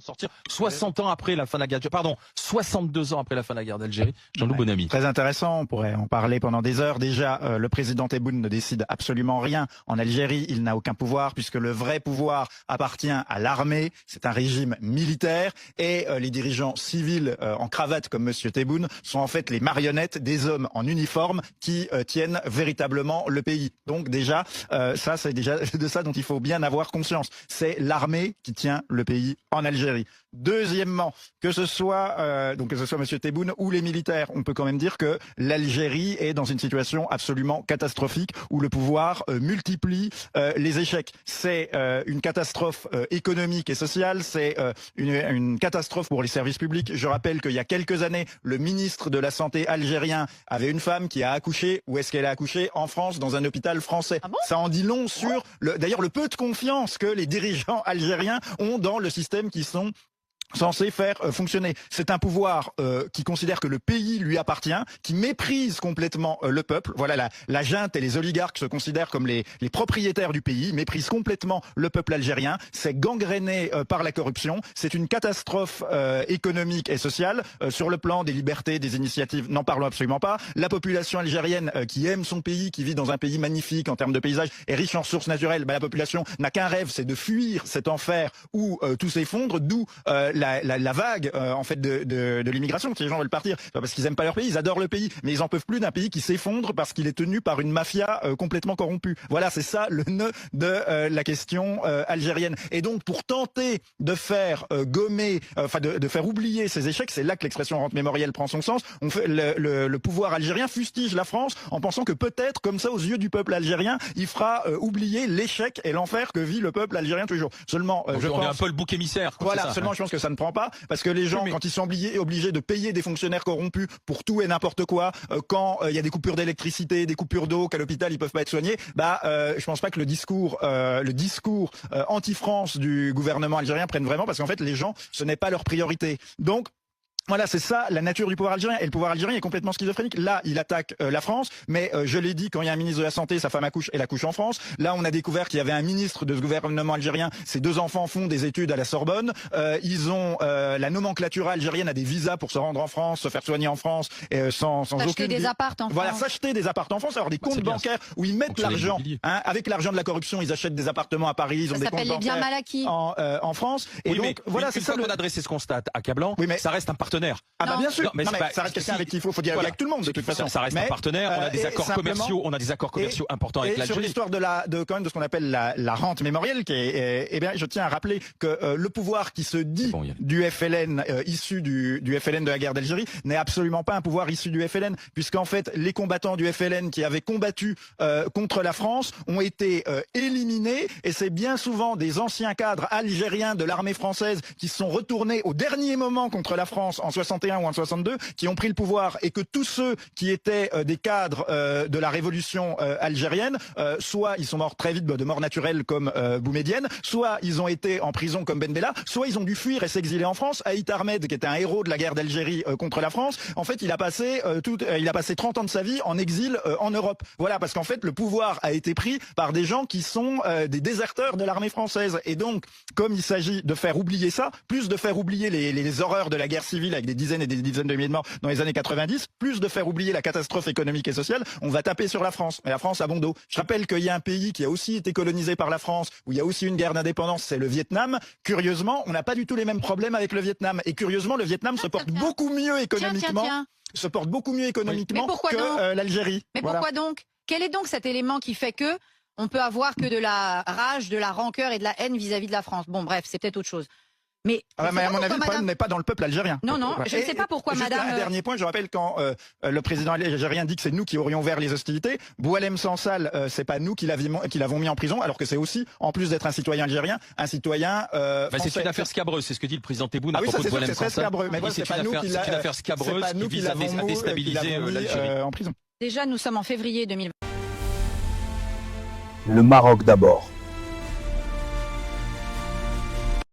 sortir 60 ans après la fin de la guerre, pardon, 62 ans après la fin de la guerre d'Algérie. Jean-Loup Bonamy. Très intéressant, on pourrait en parler pendant des heures. Déjà, le président Tebboune ne décide absolument rien en Algérie, il n'a aucun pouvoir puisque le vrai pouvoir appartient à l'armée, c'est un régime militaire et les dirigeants civils en cravate comme monsieur Tebboune sont en fait les marionnettes des hommes en uniforme qui tiennent véritablement le pays. Donc déjà, ça c'est déjà de ça dont il faut bien avoir conscience. C'est l'armée qui tient le pays en Algérie. Deuxièmement, que ce soit monsieur Tebboune ou les militaires, on peut quand même dire que l'Algérie est dans une situation absolument catastrophique où le pouvoir multiplie les échecs. C'est une catastrophe économique et sociale, c'est une catastrophe pour les services publics. Je rappelle qu'il y a quelques années, le ministre de la Santé algérien avait une femme qui a accouché. Où est-ce qu'elle a accouché? En France, dans un hôpital français. Ah bon? Ça en dit long sur d'ailleurs le peu de confiance que les dirigeants algériens ont dans le système qui sont censé faire fonctionner. C'est un pouvoir qui considère que le pays lui appartient, qui méprise complètement le peuple. Voilà, la junte et les oligarques se considèrent comme les propriétaires du pays, méprisent complètement le peuple algérien. C'est gangréné par la corruption. C'est une catastrophe économique et sociale. Sur le plan des libertés, des initiatives, n'en parlons absolument pas. La population algérienne qui aime son pays, qui vit dans un pays magnifique en termes de paysage et riche en ressources naturelles, la population n'a qu'un rêve, c'est de fuir cet enfer où tout s'effondre, d'où la vague en fait de l'immigration, que les gens veulent partir, pas parce qu'ils aiment pas leur pays, ils adorent le pays, mais ils en peuvent plus d'un pays qui s'effondre parce qu'il est tenu par une mafia complètement corrompue. Voilà, c'est ça le nœud de la question algérienne. Et donc pour tenter de faire gommer, de faire oublier ces échecs, c'est là que l'expression rente mémorielle prend son sens. On fait le pouvoir algérien fustige la France en pensant que peut-être comme ça aux yeux du peuple algérien, il fera oublier l'échec et l'enfer que vit le peuple algérien tous les jours. Seulement, on est un peu le bouc émissaire. Voilà, seulement je pense que ça ne prend pas parce que les gens, quand ils sont obligés de payer des fonctionnaires corrompus pour tout et n'importe quoi, quand il y a des coupures d'électricité, des coupures d'eau, qu'à l'hôpital ils peuvent pas être soignés, je pense pas que le discours anti-France du gouvernement algérien prenne vraiment, parce qu'en fait les gens, ce n'est pas leur priorité. Donc voilà, c'est ça la nature du pouvoir algérien. Et le pouvoir algérien est complètement schizophrénique. Là, il attaque la France, mais je l'ai dit, quand il y a un ministre de la Santé, sa femme accouche, elle accouche en France. Là, on a découvert qu'il y avait un ministre de ce gouvernement algérien. Ses deux enfants font des études à la Sorbonne. Ils ont la nomenclature algérienne a des visas pour se rendre en France, se faire soigner en France, sans aucune... des apparts en France. Voilà, s'acheter des apparts en France, avoir des comptes bancaires où ils mettent l'argent. Avec l'argent de la corruption, ils achètent des appartements à Paris, ils ont des comptes bancaires en France. Et oui, donc, voilà, c'est ça. Une fois qu'on a adressé ce constat accablant, oui, mais ça reste un partenaire. Ah bah bien sûr, non, mais ça reste quelqu'un avec qui il faut dialoguer avec tout le monde de toute façon. Ça reste un partenaire, on a des accords commerciaux, importants avec l'Algérie. Sur l'histoire de ce qu'on appelle la rente mémorielle, qui est, eh bien, je tiens à rappeler que le pouvoir qui se dit du FLN, issu du FLN de la guerre d'Algérie, n'est absolument pas un pouvoir issu du FLN, puisqu'en fait les combattants du FLN qui avaient combattu contre la France ont été éliminés, et c'est bien souvent des anciens cadres algériens de l'armée française qui se sont retournés au dernier moment contre la France en 61 ou en 62, qui ont pris le pouvoir, et que tous ceux qui étaient des cadres de la révolution algérienne, soit ils sont morts très vite de mort naturelle comme Boumedienne, soit ils ont été en prison comme Ben Bella, soit ils ont dû fuir et s'exiler en France. Aït Ahmed, qui était un héros de la guerre d'Algérie contre la France, en fait il a passé 30 ans de sa vie en exil en Europe. Voilà, parce qu'en fait le pouvoir a été pris par des gens qui sont des déserteurs de l'armée française. Et donc, comme il s'agit de faire oublier ça, plus de faire oublier les horreurs de la guerre civile avec des dizaines et des dizaines de milliers de morts dans les années 90, plus de faire oublier la catastrophe économique et sociale, on va taper sur la France. Mais la France a bon dos. Je rappelle qu'il y a un pays qui a aussi été colonisé par la France, où il y a aussi une guerre d'indépendance, c'est le Vietnam. Curieusement, on n'a pas du tout les mêmes problèmes avec le Vietnam. Et curieusement, le Vietnam se porte beaucoup mieux économiquement. Se porte beaucoup mieux économiquement que l'Algérie. Mais pourquoi donc? Quel est donc cet élément qui fait que on peut avoir que de la rage, de la rancœur et de la haine vis-à-vis de la France? Bon, bref, c'est peut-être autre chose. Mais à mon avis, le problème n'est pas dans le peuple algérien. Non, je ne sais pas pourquoi, madame. Un dernier point, je rappelle quand le président algérien dit que c'est nous qui aurions ouvert les hostilités, Boualem Sansal, c'est pas nous qui l'avons mis en prison, alors que c'est aussi, en plus d'être un citoyen algérien, un citoyen français. C'est une affaire scabreuse, c'est ce que dit le président Tebboune à propos de Boualem Sansal. C'est une affaire scabreuse qui vise à déstabiliser l'Algérie. En prison. Déjà, nous sommes en février 2020. Le Maroc d'abord.